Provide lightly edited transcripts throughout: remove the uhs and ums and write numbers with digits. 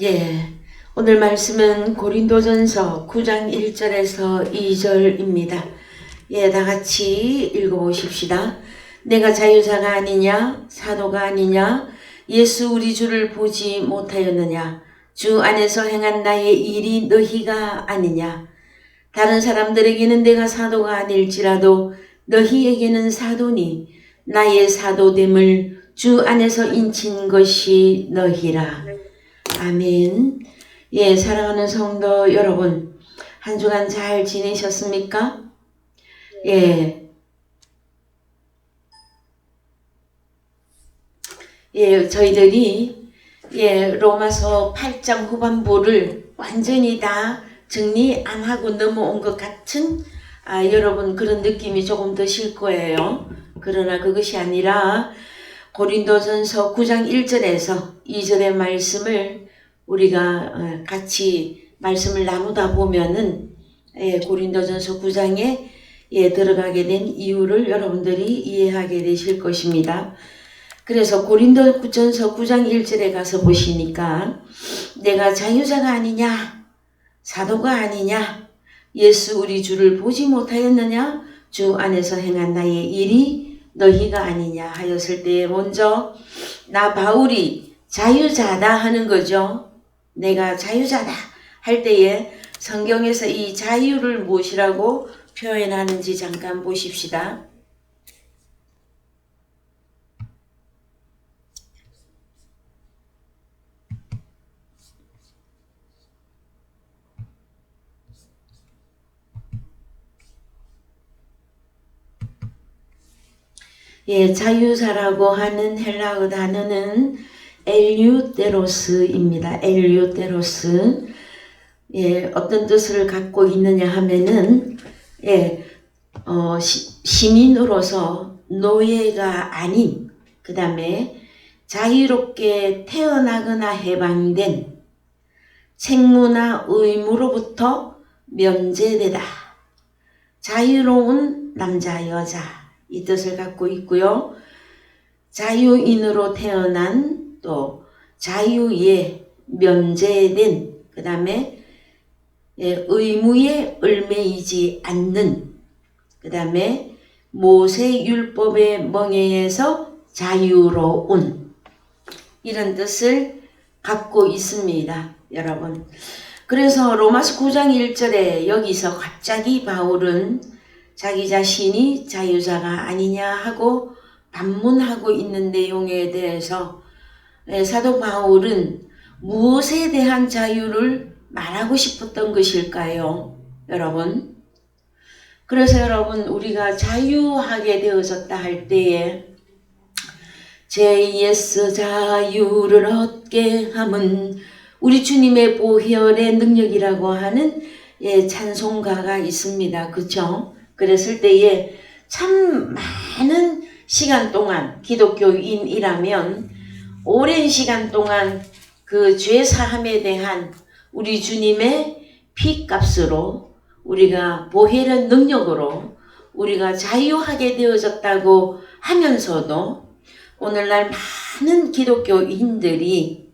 예, 오늘 말씀은 고린도전서 9장 1절에서 2절입니다. 예, 다 같이 읽어보십시다. 내가 자유자가 아니냐, 사도가 아니냐, 예수 우리 주를 보지 못하였느냐, 주 안에서 행한 나의 일이 너희가 아니냐. 다른 사람들에게는 내가 사도가 아닐지라도 너희에게는 사도니 나의 사도됨을 주 안에서 인친 것이 너희라. 아멘. 예, 사랑하는 성도 여러분, 한 주간 잘 지내셨습니까? 예. 예, 저희들이 로마서 8장 후반부를 완전히 다 정리 안 하고 넘어온 것 같은 여러분 그런 느낌이 조금 드실 거예요. 그러나 그것이 아니라 고린도전서 9장 1절에서 2절의 말씀을 우리가 같이 말씀을 나누다 보면은 고린도전서 9장에 들어가게 된 이유를 여러분들이 이해하게 되실 것입니다. 그래서 고린도전서 9장 1절에 가서 보시니까 내가 자유자가 아니냐, 사도가 아니냐, 예수 우리 주를 보지 못하였느냐, 주 안에서 행한 나의 일이 너희가 아니냐 하였을 때에 먼저 나 바울이 자유자다 하는 거죠. 내가 자유자다 할 때에 성경에서 이 자유를 무엇이라고 표현하는지 잠깐 보십시다. 예, 자유자라고 하는 헬라어 단어는 엘유테로스입니다. 엘유테로스. 예, 어떤 뜻을 갖고 있느냐 하면은, 시민으로서 노예가 아닌, 그 다음에 자유롭게 태어나거나 해방된 책무나 의무로부터 면제되다. 자유로운 남자, 여자. 이 뜻을 갖고 있고요. 자유인으로 태어난 또 자유에 면제된 그 다음에 의무에 얽매이지 않는 그 다음에 모세율법의 멍에에서 자유로운 이런 뜻을 갖고 있습니다. 여러분. 그래서 로마서 9장 1절에 여기서 갑자기 바울은 자기 자신이 자유자가 아니냐 하고 반문하고 있는 내용에 대해서 사도 바울은 무엇에 대한 자유를 말하고 싶었던 것일까요? 여러분. 그래서 여러분 우리가 자유하게 되어졌다 할 때에 JS 자유를 얻게 함은 우리 주님의 보혈의 능력이라고 하는 찬송가가 있습니다. 그렇죠? 그랬을 때에 참 많은 시간 동안 기독교인이라면 오랜 시간 동안 그 죄사함에 대한 우리 주님의 피값으로 우리가 보혈의 능력으로 우리가 자유하게 되어졌다고 하면서도 오늘날 많은 기독교인들이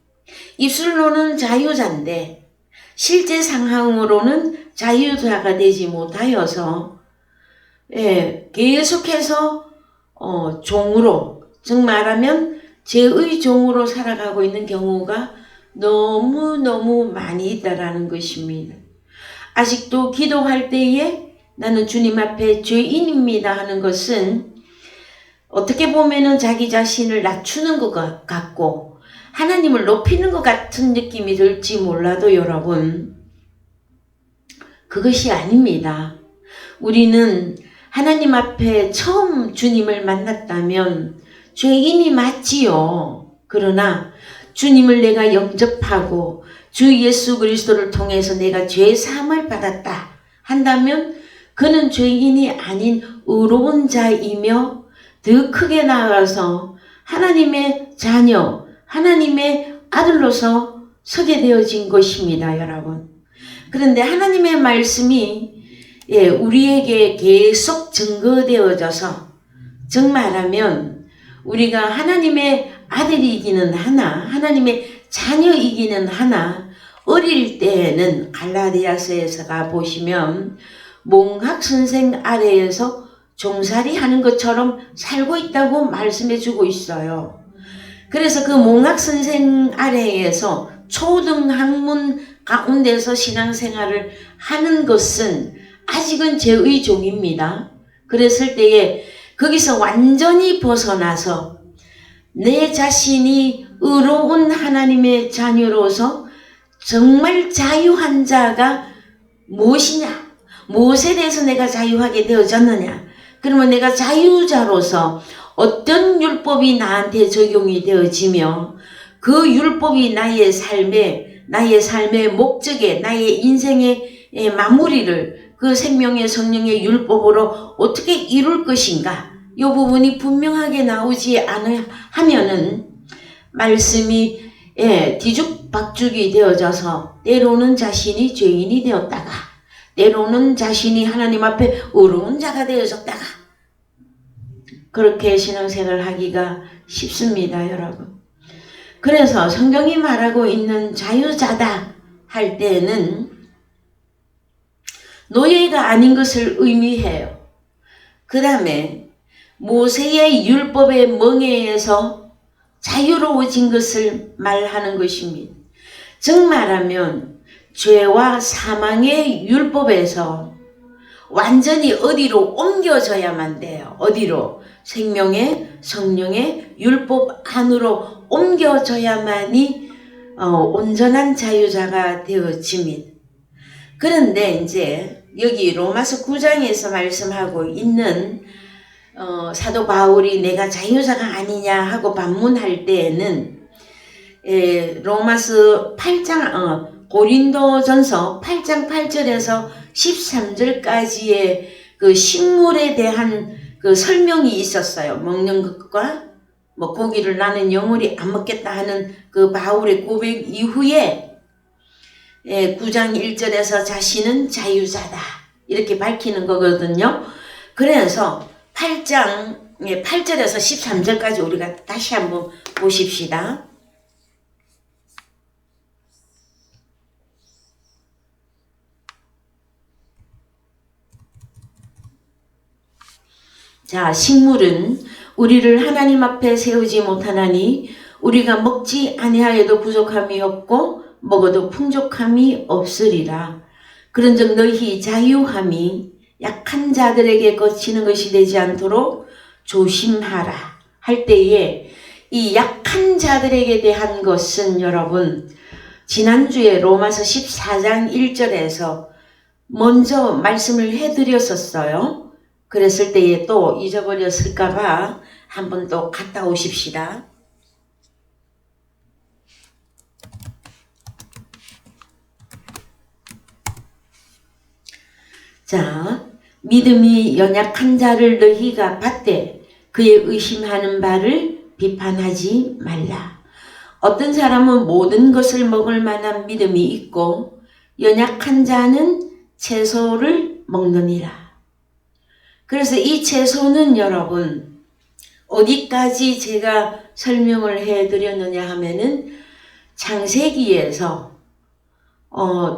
입술로는 자유자인데 실제 상황으로는 자유자가 되지 못하여서 계속해서 종으로, 즉 말하면 죄의 종으로 살아가고 있는 경우가 너무너무 많이 있다라는 것입니다. 아직도 기도할 때에 나는 주님 앞에 죄인입니다 하는 것은 어떻게 보면은 자기 자신을 낮추는 것 같고 하나님을 높이는 것 같은 느낌이 들지 몰라도 여러분, 그것이 아닙니다. 우리는 하나님 앞에 처음 주님을 만났다면 죄인이 맞지요. 그러나 주님을 내가 영접하고 주 예수 그리스도를 통해서 내가 죄 사함을 받았다 한다면 그는 죄인이 아닌 의로운 자이며 더 크게 나아가서 하나님의 자녀, 하나님의 아들로서 서게 되어진 것입니다. 여러분. 그런데 하나님의 말씀이 우리에게 계속 증거되어져서 즉 말하면 우리가 하나님의 아들이기는 하나 하나님의 자녀이기는 하나 어릴 때에는 갈라디아서에서가 보시면 몽학선생 아래에서 종살이 하는 것처럼 살고 있다고 말씀해 주고 있어요. 그래서 그 몽학선생 아래에서 초등학문 가운데서 신앙생활을 하는 것은 아직은 죄의 종입니다. 그랬을 때에 거기서 완전히 벗어나서 내 자신이 의로운 하나님의 자녀로서 정말 자유한 자가 무엇이냐? 무엇에 대해서 내가 자유하게 되어졌느냐? 그러면 내가 자유자로서 어떤 율법이 나한테 적용이 되어지며 그 율법이 나의 삶의 목적에, 나의 인생의 마무리를 그 생명의 성령의 율법으로 어떻게 이룰 것인가? 이 부분이 분명하게 나오지 않으면은 말씀이 뒤죽박죽이 되어져서 때로는 자신이 죄인이 되었다가 때로는 자신이 하나님 앞에 의로운 자가 되어졌다가 그렇게 신앙생활을 하기가 쉽습니다, 여러분. 그래서 성경이 말하고 있는 자유자다 할 때는 노예가 아닌 것을 의미해요. 그 다음에 모세의 율법의 멍에에서 자유로워진 것을 말하는 것입니다. 즉 말하면 죄와 사망의 율법에서 완전히 어디로 옮겨져야만 돼요. 어디로? 생명의 성령의 율법 안으로 옮겨져야만이 온전한 자유자가 되어집니다. 그런데 이제 여기 로마서 9장에서 말씀하고 있는 사도 바울이 내가 자유자가 아니냐 하고 반문할 때에는 로마서 8장 고린도전서 8장 8절에서 13절까지의 그 식물에 대한 그 설명이 있었어요. 먹는 것과 뭐 고기를 나는 영원히 안 먹겠다 하는 그 바울의 고백 이후에 9장 1절에서 자신은 자유자다 이렇게 밝히는 거거든요. 그래서 8장 8절에서 13절까지 우리가 다시 한번 보십시다. 자, 식물은 우리를 하나님 앞에 세우지 못하나니 우리가 먹지 아니하여도 부족함이 없고 먹어도 풍족함이 없으리라. 그런즉 너희 자유함이 약한 자들에게 거치는 것이 되지 않도록 조심하라 할 때에 이 약한 자들에게 대한 것은 여러분 지난주에 로마서 14장 1절에서 먼저 말씀을 해드렸었어요. 그랬을 때에 또 잊어버렸을까봐 한번 또 갔다 오십시다. 자, 믿음이 연약한 자를 너희가 받되 그의 의심하는 바를 비판하지 말라. 어떤 사람은 모든 것을 먹을 만한 믿음이 있고 연약한 자는 채소를 먹느니라. 그래서 이 채소는 여러분 어디까지 제가 설명을 해드렸느냐 하면은 창세기에서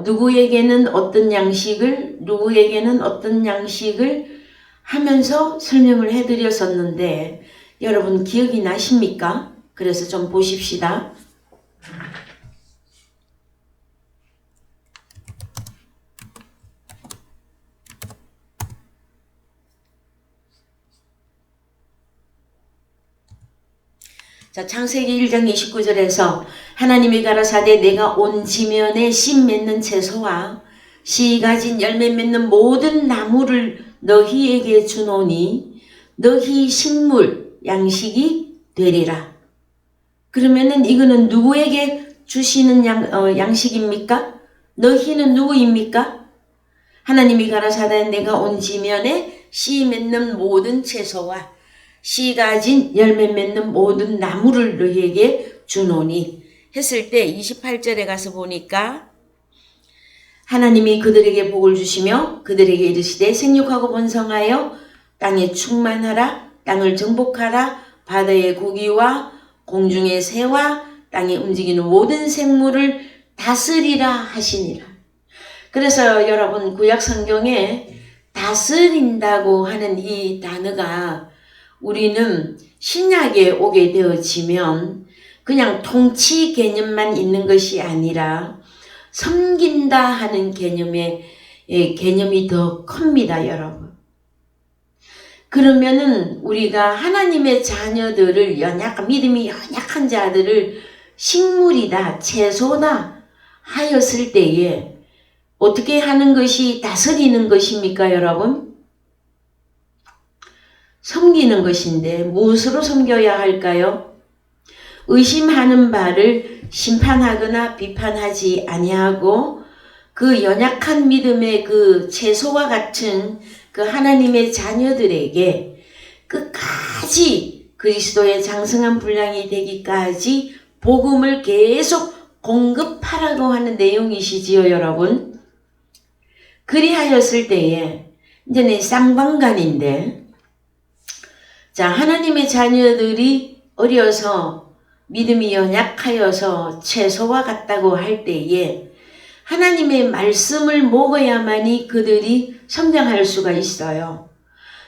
누구에게는 어떤 양식을 누구에게는 어떤 양식을 하면서 설명을 해드렸었는데 여러분 기억이 나십니까? 그래서 좀 보십시다. 자, 창세기 1장 29절에서 하나님이 가라사대 내가 온 지면에 씨 맺는 채소와 씨 가진 열매 맺는 모든 나무를 너희에게 주노니 너희 식물 양식이 되리라. 그러면은 이거는 누구에게 주시는 양식입니까? 너희는 누구입니까? 하나님이 가라사대 내가 온 지면에 씨 맺는 모든 채소와 씨 가진 열매 맺는 모든 나무를 너희에게 주노니 했을 때 28절에 가서 보니까 하나님이 그들에게 복을 주시며 그들에게 이르시되 생육하고 번성하여 땅에 충만하라 땅을 정복하라 바다의 고기와 공중의 새와 땅에 움직이는 모든 생물을 다스리라 하시니라. 그래서 여러분 구약 성경에 다스린다고 하는 이 단어가 우리는 신약에 오게 되어지면 그냥 통치 개념만 있는 것이 아니라 섬긴다 하는 개념이 더 큽니다, 여러분. 그러면은 우리가 하나님의 자녀들을 믿음이 연약한 자들을 식물이다, 채소다 하였을 때에 어떻게 하는 것이 다스리는 것입니까, 여러분? 섬기는 것인데 무엇으로 섬겨야 할까요? 의심하는 바를 심판하거나 비판하지 아니하고 그 연약한 믿음의 그 채소와 같은 그 하나님의 자녀들에게 끝까지 그리스도의 장성한 분량이 되기까지 복음을 계속 공급하라고 하는 내용이시지요, 여러분. 그리하였을 때에 이제는 쌍방간인데, 자, 하나님의 자녀들이 어려서 믿음이 연약하여서 채소와 같다고 할 때에 하나님의 말씀을 먹어야만이 그들이 성장할 수가 있어요.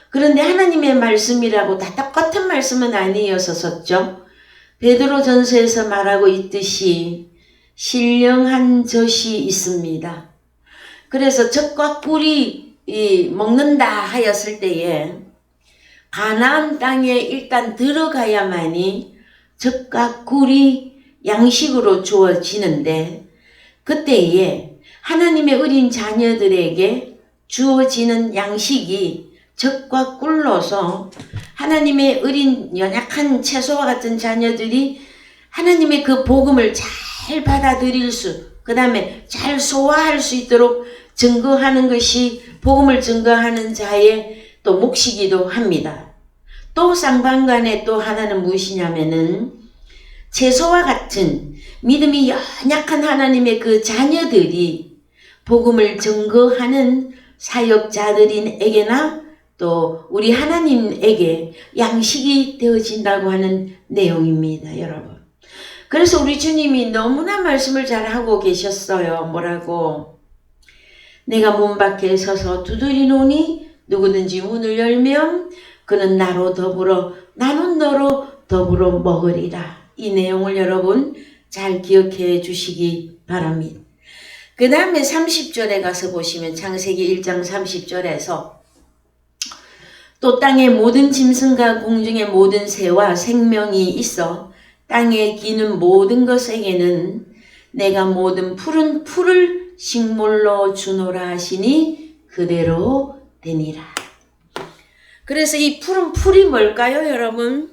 그런데 하나님의 말씀이라고 다 똑같은 말씀은 아니었었죠. 베드로전서에서 말하고 있듯이 신령한 젖이 있습니다. 그래서 젖과 꿀이 먹는다 하였을 때에 가나안 땅에 일단 들어가야만이 젖과 꿀이 양식으로 주어지는데, 그때에 하나님의 어린 자녀들에게 주어지는 양식이 젖과 꿀로서 하나님의 어린 연약한 채소와 같은 자녀들이 하나님의 그 복음을 잘 받아들일 그 다음에 잘 소화할 수 있도록 증거하는 것이 복음을 증거하는 자의 또 몫이기도 합니다. 또 쌍방간에 또 하나는 무엇이냐면은 채소와 같은 믿음이 연약한 하나님의 그 자녀들이 복음을 증거하는 사역자들인에게나 또 우리 하나님에게 양식이 되어진다고 하는 내용입니다, 여러분. 그래서 우리 주님이 너무나 말씀을 잘하고 계셨어요. 뭐라고? 내가 문 밖에 서서 두드리노니 누구든지 문을 열면 그는 나로 더불어 나는 너로 더불어 먹으리라. 이 내용을 여러분 잘 기억해 주시기 바랍니다. 그 다음에 30절에 가서 보시면 창세기 1장 30절에서 또 땅의 모든 짐승과 공중의 모든 새와 생명이 있어 땅에 기는 모든 것에게는 내가 모든 푸른 풀을 식물로 주노라 하시니 그대로 되니라. 그래서 이 푸른 풀이 뭘까요, 여러분?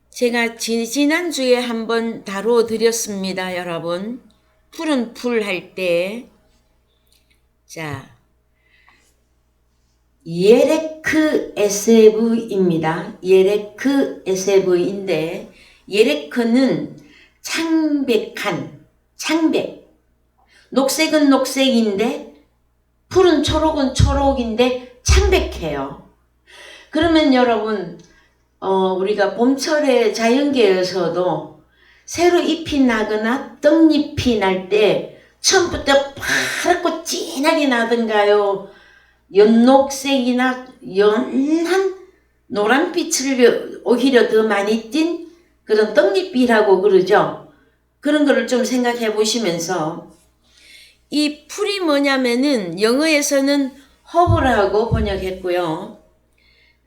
제가 지난주에 한번 다뤄드렸습니다, 여러분. 푸른 풀 할 때. 자, 예레크 에세브입니다. 예레크 에세브인데, 예레크는 창백. 녹색은 녹색인데, 푸른 초록은 초록인데, 창백해요. 그러면 여러분, 우리가 봄철에 자연계에서도 새로 잎이 나거나 떡잎이 날 때 처음부터 파랗고 진하게 나던가요? 연녹색이나 연한 노란빛을 오히려 더 많이 띤 그런 떡잎이라고 그러죠. 그런 거를 좀 생각해 보시면서 이 풀이 뭐냐면은 영어에서는 허브라고 번역했고요.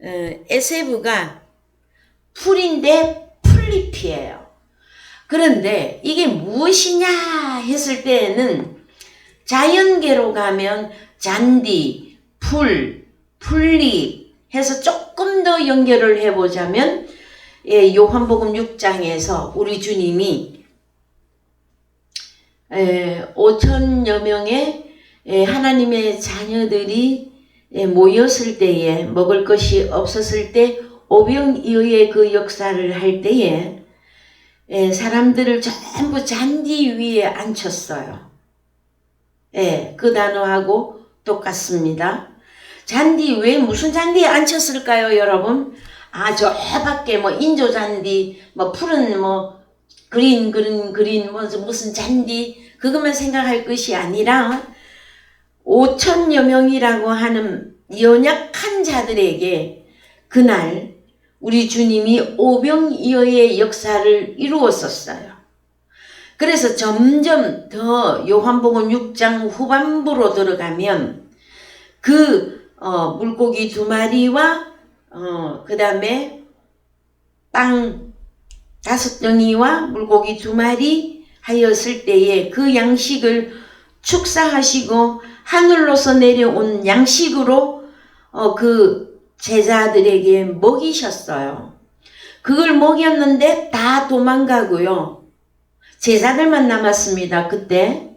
에세브가 풀인데 풀잎이에요. 그런데 이게 무엇이냐 했을 때에는 자연계로 가면 잔디, 풀, 풀잎 해서 조금 더 연결을 해보자면 요한복음 6장에서 우리 주님이 5천여 명의 하나님의 자녀들이 모였을 때에 먹을 것이 없었을 때 오병이어의 그 역사를 할 때에 사람들을 전부 잔디 위에 앉혔어요. 그 단어하고 똑같습니다. 잔디 왜 무슨 잔디에 앉혔을까요, 여러분? 저 밖에 뭐 인조 잔디, 뭐 푸른 뭐 그린 뭐 무슨 잔디 그것만 생각할 것이 아니라 5천여 명이라고 하는 연약한 자들에게 그날 우리 주님이 오병이어의 역사를 이루었었어요. 그래서 점점 더 요한복음 6장 후반부로 들어가면 그 물고기 2마리와 그 다음에 빵 5덩이와 물고기 2마리 하였을 때에 그 양식을 축사하시고 하늘로서 내려온 양식으로 그 제자들에게 먹이셨어요. 그걸 먹였는데 다 도망가고요. 제자들만 남았습니다. 그때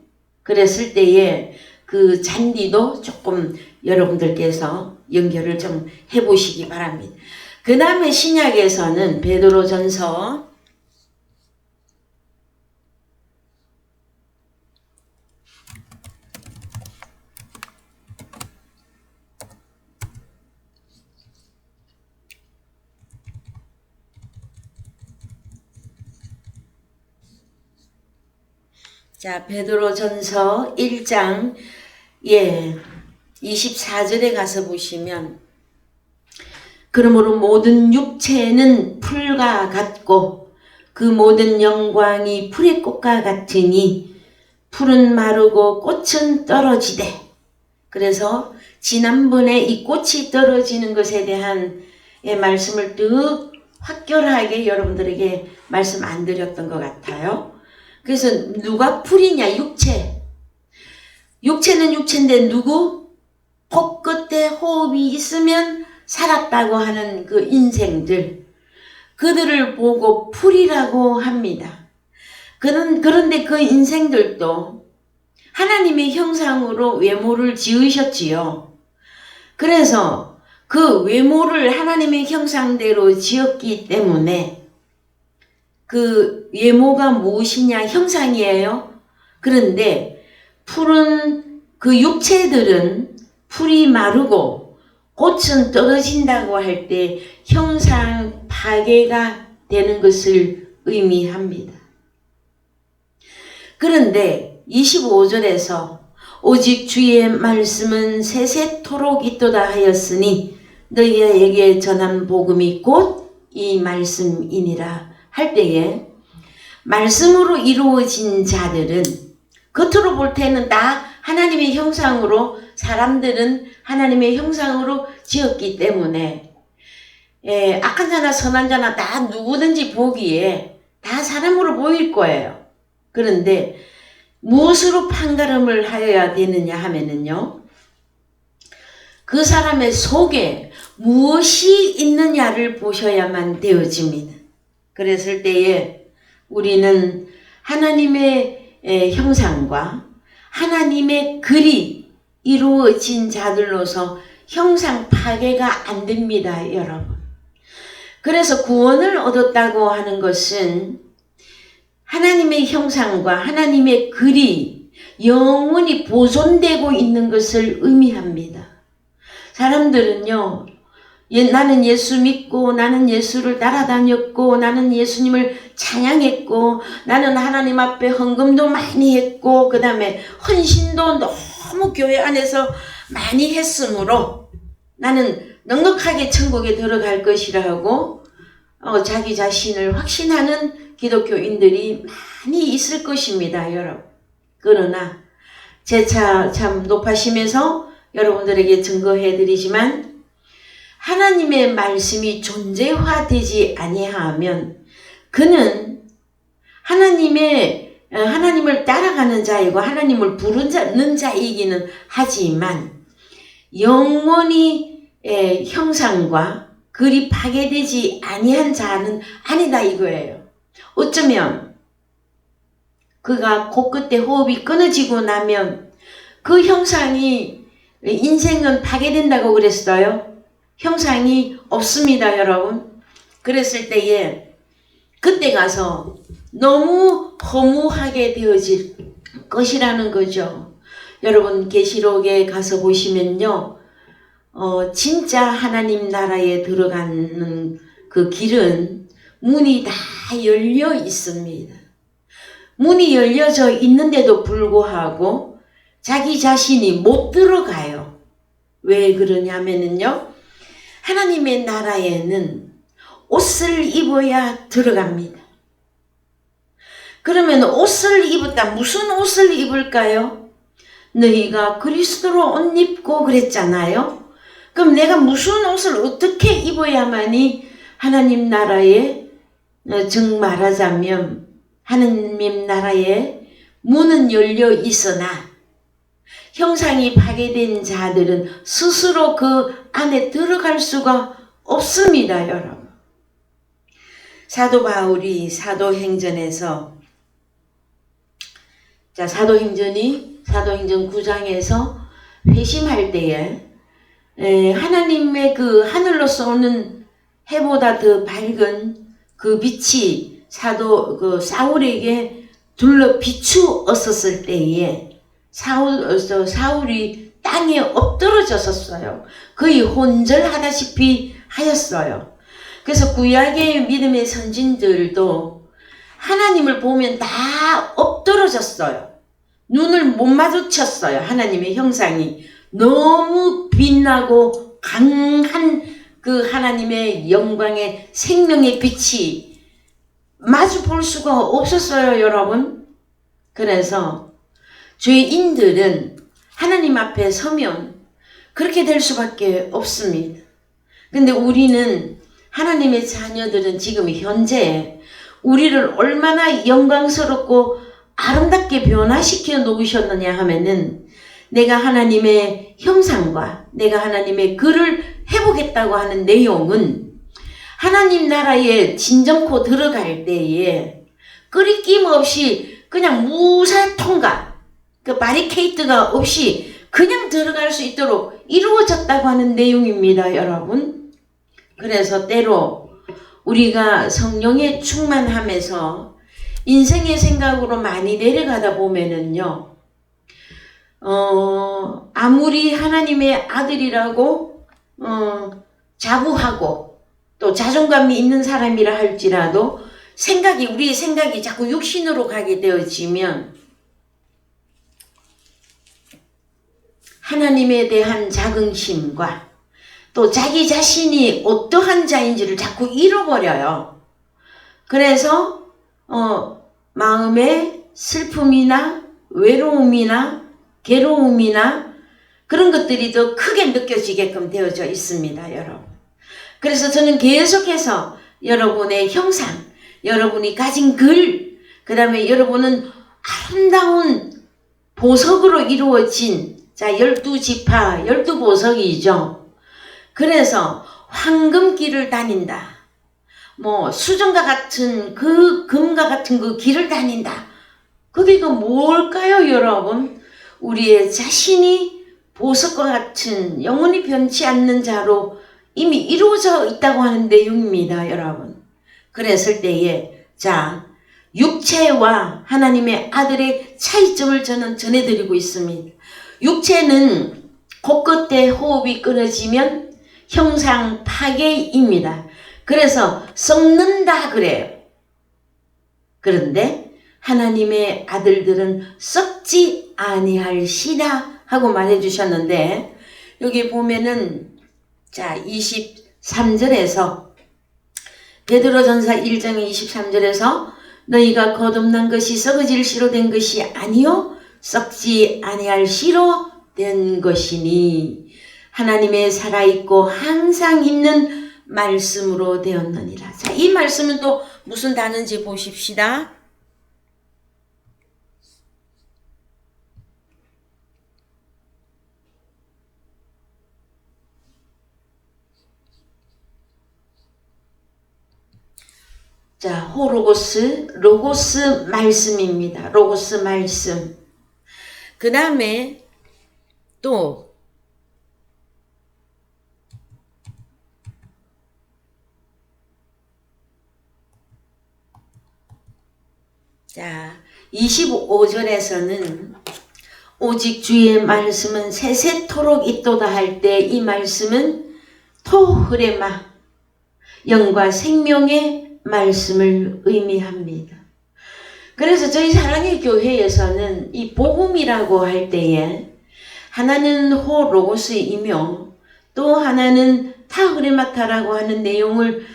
그랬을 때에 그 잔디도 조금 여러분들께서 연결을 좀 해보시기 바랍니다. 그 다음에 신약에서는 베드로전서 1장 24절에 가서 보시면 그러므로 모든 육체는 풀과 같고 그 모든 영광이 풀의 꽃과 같으니 풀은 마르고 꽃은 떨어지되. 그래서 지난번에 이 꽃이 떨어지는 것에 대한 말씀을 더 확결하게 여러분들에게 말씀 안 드렸던 것 같아요. 그래서 누가 풀이냐? 육체. 육체는 육체인데 누구? 코끝에 호흡이 있으면 살았다고 하는 그 인생들. 그들을 보고 풀이라고 합니다. 그런데 그 인생들도 하나님의 형상으로 외모를 지으셨지요. 그래서 그 외모를 하나님의 형상대로 지었기 때문에 그 외모가 무엇이냐? 형상이에요. 그런데 풀은 그 육체들은 풀이 마르고 꽃은 떨어진다고 할 때 형상 파괴가 되는 것을 의미합니다. 그런데 25절에서 오직 주의 말씀은 세세토록 있도다 하였으니 너희에게 전한 복음이 곧 이 말씀이니라 할 때에 말씀으로 이루어진 자들은 겉으로 볼 때는 다 하나님의 형상으로 사람들은 하나님의 형상으로 지었기 때문에 악한 자나 선한 자나 다 누구든지 보기에 다 사람으로 보일 거예요. 그런데 무엇으로 판가름을 하여야 되느냐 하면은요. 그 사람의 속에 무엇이 있느냐를 보셔야만 되어집니다. 그랬을 때에 우리는 하나님의 형상과 하나님의 글이 이루어진 자들로서 형상 파괴가 안 됩니다, 여러분. 그래서 구원을 얻었다고 하는 것은 하나님의 형상과 하나님의 글이 영원히 보존되고 있는 것을 의미합니다. 사람들은요, 나는 예수 믿고 나는 예수를 따라다녔고 나는 예수님을 찬양했고 나는 하나님 앞에 헌금도 많이 했고 그 다음에 헌신도 너무 교회 안에서 많이 했으므로 나는 넉넉하게 천국에 들어갈 것이라 하고 자기 자신을 확신하는 기독교인들이 많이 있을 것입니다, 여러분. 그러나 재차 참 높아심에서 여러분들에게 증거해드리지만 하나님의 말씀이 존재화되지 아니하면 그는 하나님을 따라가는 자이고 하나님을 부르는 자이기는 하지만 영원히 형상과 글이 파괴되지 아니한 자는 아니다 이거예요. 어쩌면 그가 코끝에 호흡이 끊어지고 나면 그 형상이 인생은 파괴된다고 그랬어요. 형상이 없습니다, 여러분. 그랬을 때에 그때 가서 너무 허무하게 되어질 것이라는 거죠. 여러분 계시록에 가서 보시면요. 진짜 하나님 나라에 들어가는 그 길은 문이 다 열려 있습니다. 문이 열려져 있는데도 불구하고 자기 자신이 못 들어가요. 왜 그러냐면요. 하나님의 나라에는 옷을 입어야 들어갑니다. 그러면 옷을 입었다. 무슨 옷을 입을까요? 너희가 그리스도로 옷 입고 그랬잖아요. 그럼 내가 무슨 옷을 어떻게 입어야만이 하나님 나라에 즉 말하자면 하나님 나라에 문은 열려 있으나 형상이 파괴된 자들은 스스로 그 안에 들어갈 수가 없습니다, 여러분. 사도 바울이 사도행전에서 사도행전 9장에서 회심할 때에 하나님의 그 하늘로서 오는 해보다 더 밝은 그 빛이 사울에게 둘러 비추었었을 때에 사울이 땅에 엎드러졌었어요. 거의 혼절하다시피 하였어요. 그래서 구약의 믿음의 선진들도 하나님을 보면 다 엎드러졌어요. 눈을 못 마주쳤어요. 하나님의 형상이 너무 빛나고 강한 그 하나님의 영광의 생명의 빛이 마주 볼 수가 없었어요, 여러분. 그래서 죄인들은 하나님 앞에 서면 그렇게 될 수밖에 없습니다. 근데 우리는 하나님의 자녀들은 지금 현재 우리를 얼마나 영광스럽고 아름답게 변화시켜 놓으셨느냐 하면은 내가 하나님의 형상과 내가 하나님의 글을 해보겠다고 하는 내용은 하나님 나라에 진정코 들어갈 때에 끄리낌 없이 그냥 무사 통과, 그 바리케이트가 없이 그냥 들어갈 수 있도록 이루어졌다고 하는 내용입니다, 여러분. 그래서 때로 우리가 성령에 충만하면서 인생의 생각으로 많이 내려가다 보면은요, 아무리 하나님의 아들이라고 자부하고 또 자존감이 있는 사람이라 할지라도 우리의 생각이 자꾸 육신으로 가게 되어지면 하나님에 대한 자긍심과 또 자기 자신이 어떠한 자인지를 자꾸 잃어버려요. 그래서 마음의 슬픔이나 외로움이나 괴로움이나 그런 것들이 더 크게 느껴지게끔 되어져 있습니다, 여러분. 그래서 저는 계속해서 여러분의 형상, 여러분이 가진 글, 그 다음에 여러분은 아름다운 보석으로 이루어진 12지파, 12보석이죠. 그래서 황금길을 다닌다. 수정과 같은 금과 같은 그 길을 다닌다. 그게 뭘까요, 여러분? 우리의 자신이 보석과 같은 영원히 변치 않는 자로 이미 이루어져 있다고 하는 내용입니다, 여러분. 그랬을 때에 육체와 하나님의 아들의 차이점을 저는 전해드리고 있습니다. 육체는 코끝에 호흡이 끊어지면 형상 파괴입니다. 그래서 썩는다 그래요. 그런데 하나님의 아들들은 썩지 아니할시다 하고 말해 주셨는데, 여기 보면은 23절에서 베드로전서 1장 23절에서 너희가 거듭난 것이 썩어질 씨로 된 것이 아니요 썩지 아니할 씨로 된 것이니 하나님의 살아있고 항상 있는 말씀으로 되었느니라. 이 말씀은 또 무슨 단어인지 보십시다. 로고스 말씀입니다. 로고스 말씀. 그 다음에 또 25절에서는 오직 주의 말씀은 세세토록 있도다 할 때 이 말씀은 토흐레마, 영과 생명의 말씀을 의미합니다. 그래서 저희 사랑의 교회에서는 이 복음이라고 할 때에 하나는 호로고스이며 또 하나는 타흐레마타라고 하는 내용을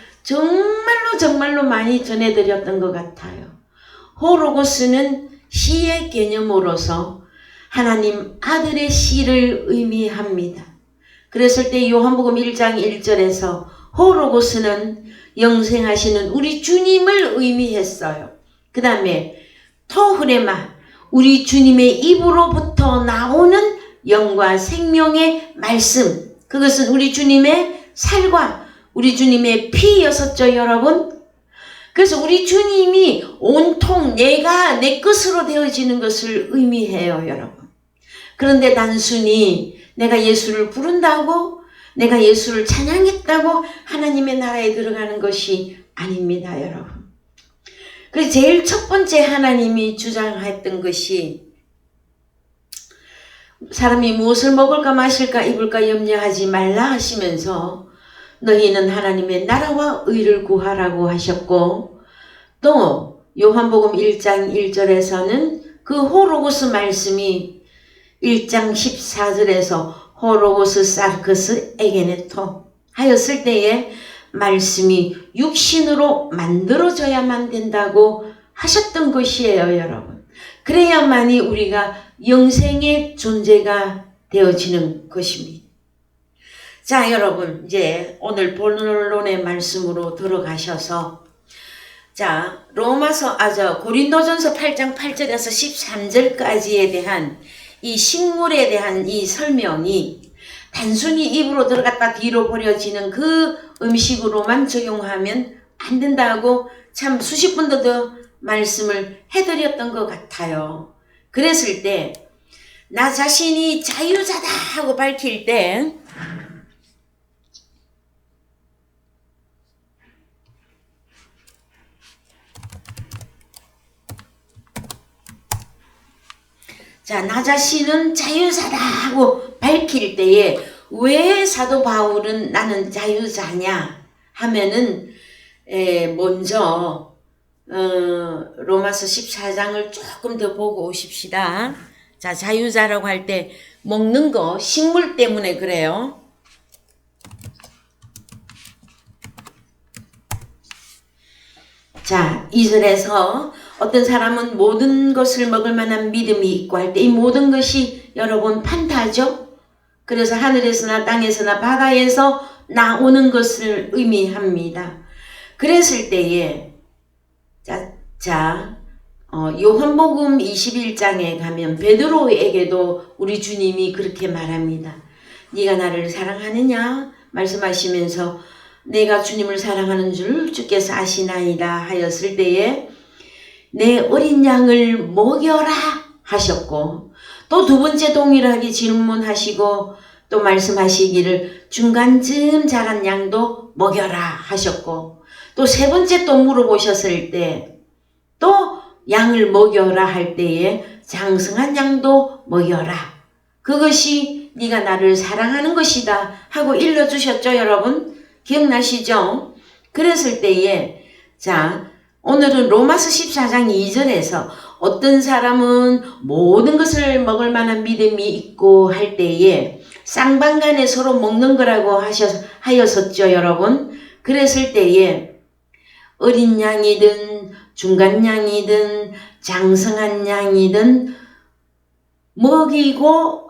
정말로 많이 전해드렸던 것 같아요. 호로고스는 시의 개념으로서 하나님 아들의 시를 의미합니다. 그랬을 때 요한복음 1장 1절에서 호로고스는 영생하시는 우리 주님을 의미했어요. 그 다음에 토흐레마, 우리 주님의 입으로부터 나오는 영과 생명의 말씀, 그것은 우리 주님의 살과 우리 주님의 피였었죠, 여러분. 그래서 우리 주님이 온통 내가 내 것으로 되어지는 것을 의미해요, 여러분. 그런데 단순히 내가 예수를 부른다고, 내가 예수를 찬양했다고 하나님의 나라에 들어가는 것이 아닙니다, 여러분. 그래서 제일 첫 번째 하나님이 주장했던 것이 사람이 무엇을 먹을까 마실까 입을까 염려하지 말라 하시면서 너희는 하나님의 나라와 의를 구하라고 하셨고, 또 요한복음 1장 1절에서는 그 호로고스 말씀이 1장 14절에서 호로고스 사르크스 에게네토 하였을 때에 말씀이 육신으로 만들어져야만 된다고 하셨던 것이에요, 여러분. 그래야만이 우리가 영생의 존재가 되어지는 것입니다. 자, 여러분, 이제 오늘 본론의 말씀으로 들어가셔서, 자, 고린도전서 8장 8절에서 13절까지에 대한 이 식물에 대한 이 설명이 단순히 입으로 들어갔다 뒤로 버려지는 그 음식으로만 적용하면 안 된다고 참 수십 번도 더 말씀을 해드렸던 것 같아요. 그랬을 때 나 자신이 자유자다 하고 밝힐 때 나 자신은 자유자다 하고 밝힐 때에 왜 사도 바울은 나는 자유자냐 하면은 먼저 로마서 14장을 조금 더 보고 오십시다. 자, 자유자라고 할 때 먹는 거 식물 때문에 그래요. 자, 2절에서 어떤 사람은 모든 것을 먹을 만한 믿음이 있고 할 때 이 모든 것이 여러분 판타죠. 그래서 하늘에서나 땅에서나 바다에서 나오는 것을 의미합니다. 그랬을 때에 요한복음 21장에 가면 베드로에게도 우리 주님이 그렇게 말합니다. 네가 나를 사랑하느냐 말씀하시면서 내가 주님을 사랑하는 줄 주께서 아시나이다 하였을 때에 내 어린 양을 먹여라 하셨고, 또 두 번째 동일하게 질문하시고 또 말씀하시기를 중간쯤 자란 양도 먹여라 하셨고, 또 세 번째 또 물어보셨을 때 또 양을 먹여라 할 때에 장성한 양도 먹여라. 그것이 네가 나를 사랑하는 것이다 하고 일러주셨죠, 여러분? 기억나시죠? 그랬을 때에 오늘은 로마서 14장 2절에서 어떤 사람은 모든 것을 먹을 만한 믿음이 있고 할 때에 쌍방간에 서로 먹는 거라고 하였었죠, 여러분. 그랬을 때에 어린 양이든 중간 양이든 장성한 양이든 먹고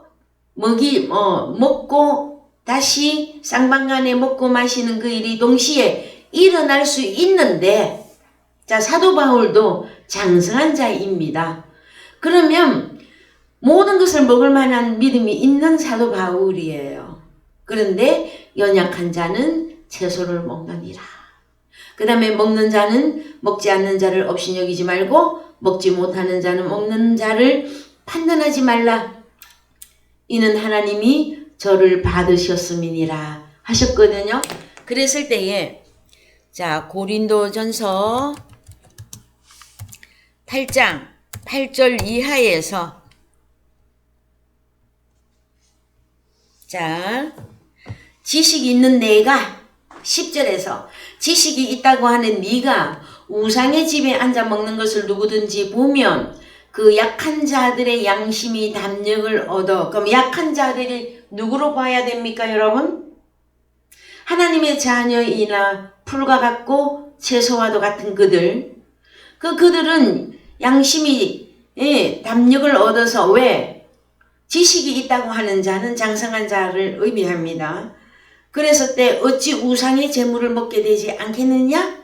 다시 쌍방간에 먹고 마시는 그 일이 동시에 일어날 수 있는데, 사도 바울도 장성한 자입니다. 그러면 모든 것을 먹을 만한 믿음이 있는 사도 바울이에요. 그런데 연약한 자는 채소를 먹느니라. 그 다음에 먹는 자는 먹지 않는 자를 없이 여기지 말고 먹지 못하는 자는 먹는 자를 판단하지 말라. 이는 하나님이 저를 받으셨음이니라 하셨거든요. 그랬을 때에 고린도전서 8장 8절 이하에서 지식 있는 내가 10절에서 지식이 있다고 하는 네가 우상의 집에 앉아 먹는 것을 누구든지 보면 그 약한 자들의 양심이 담력을 얻어. 그럼 약한 자들이 누구로 봐야 됩니까, 여러분? 하나님의 자녀이나 풀과 같고 채소와도 같은 그들. 그들은 양심이 담력을 얻어서 왜? 지식이 있다고 하는 자는 장성한 자를 의미합니다. 그래서 때 어찌 우상의 재물을 먹게 되지 않겠느냐?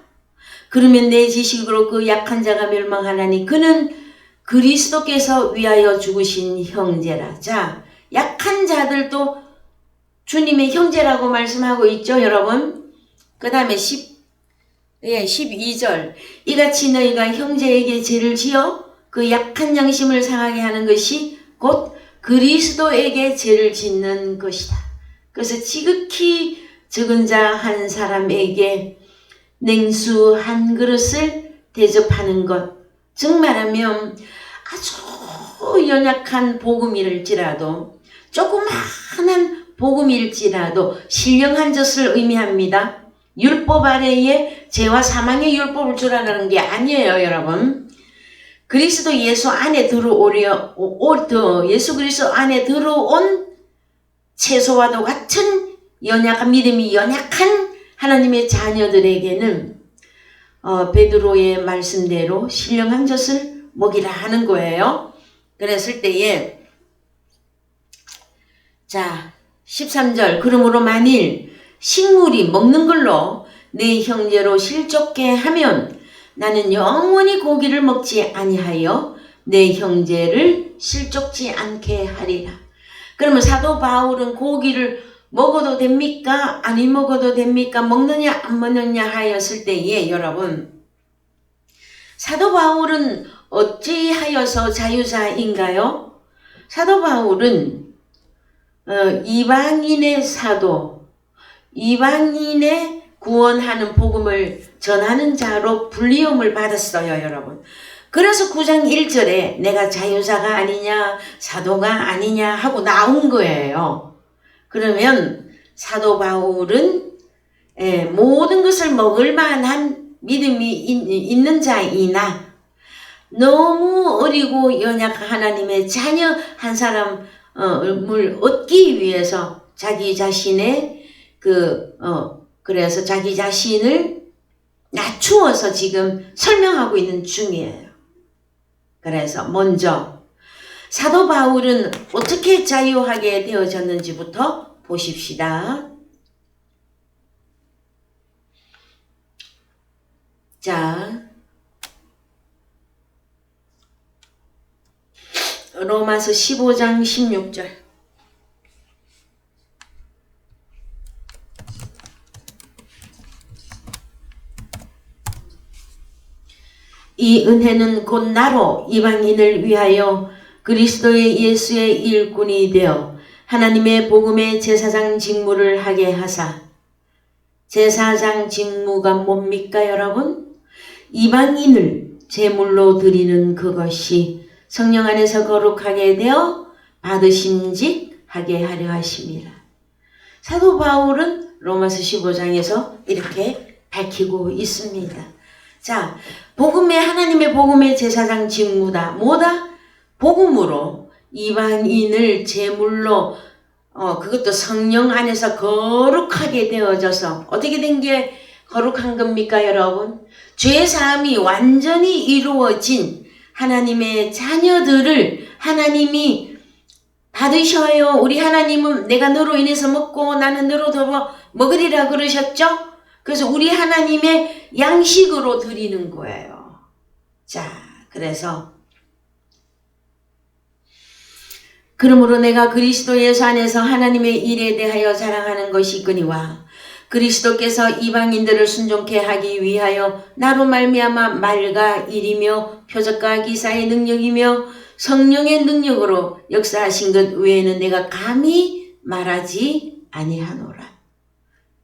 그러면 내 지식으로 그 약한 자가 멸망하나니 그는 그리스도께서 위하여 죽으신 형제라. 자, 약한 자들도 주님의 형제라고 말씀하고 있죠, 여러분? 그 다음에 12절. 이같이 너희가 형제에게 죄를 지어 그 약한 양심을 상하게 하는 것이 곧 그리스도에게 죄를 짓는 것이다. 그래서 지극히 적은 자 한 사람에게 냉수 한 그릇을 대접하는 것. 즉 말하면 아주 연약한 복음일지라도 조그마한 복음일지라도 신령한 젖을 의미합니다. 율법 아래에 죄와 사망의 율법을 주라는 게 아니에요, 여러분. 그리스도 예수 안에 예수 그리스도 안에 들어온 채소와도 같은 연약한 믿음이 연약한 하나님의 자녀들에게는 베드로의 말씀대로 신령한 젖을 먹이라 하는 거예요. 그랬을 때에 자 13절 그러므로 만일 식물이 먹는 걸로 내 형제로 실족게 하면 나는 영원히 고기를 먹지 아니하여 내 형제를 실족지 않게 하리라. 그러면 사도 바울은 고기를 먹어도 됩니까? 아니 먹어도 됩니까? 먹느냐 안 먹느냐 하였을 때에 여러분 사도 바울은 어찌하여서 자유자인가요? 사도 바울은 이방인의 사도, 이방인의 구원하는 복음을 전하는 자로 불리움을 받았어요, 여러분. 그래서 9장 1절에 내가 자유자가 아니냐 사도가 아니냐 하고 나온 거예요. 그러면 사도 바울은 모든 것을 먹을 만한 믿음이 있는 자이나 너무 어리고 연약한 하나님의 자녀 한 사람을 얻기 위해서 자기 자신의 그래서 자기 자신을 낮추어서 지금 설명하고 있는 중이에요. 그래서 먼저 사도 바울은 어떻게 자유하게 되어졌는지부터 보십시다. 자, 로마서 15장 16절. 이 은혜는 곧 나로 이방인을 위하여 그리스도의 예수의 일꾼이 되어 하나님의 복음의 제사장 직무를 하게 하사. 제사장 직무가 뭡니까, 여러분? 이방인을 제물로 드리는 그것이 성령 안에서 거룩하게 되어 받으심직하게 하려 하심이라. 사도 바울은 로마서 15장에서 이렇게 밝히고 있습니다. 자, 하나님의 복음의 제사장 직무다. 뭐다? 복음으로 이방인을 제물로 그것도 성령 안에서 거룩하게 되어져서 어떻게 된 게 거룩한 겁니까, 여러분? 죄 사함이 완전히 이루어진 하나님의 자녀들을 하나님이 받으셔요. 우리 하나님은 내가 너로 인해서 먹고 나는 너로 더불어 먹으리라 그러셨죠? 그래서 우리 하나님의 양식으로 드리는 거예요. 자, 그래서 그러므로 내가 그리스도 예수 안에서 하나님의 일에 대하여 자랑하는 것이 있거니와 그리스도께서 이방인들을 순종케 하기 위하여 나로 말미암아 말과 일이며 표적과 기사의 능력이며 성령의 능력으로 역사하신 것 외에는 내가 감히 말하지 아니하노라.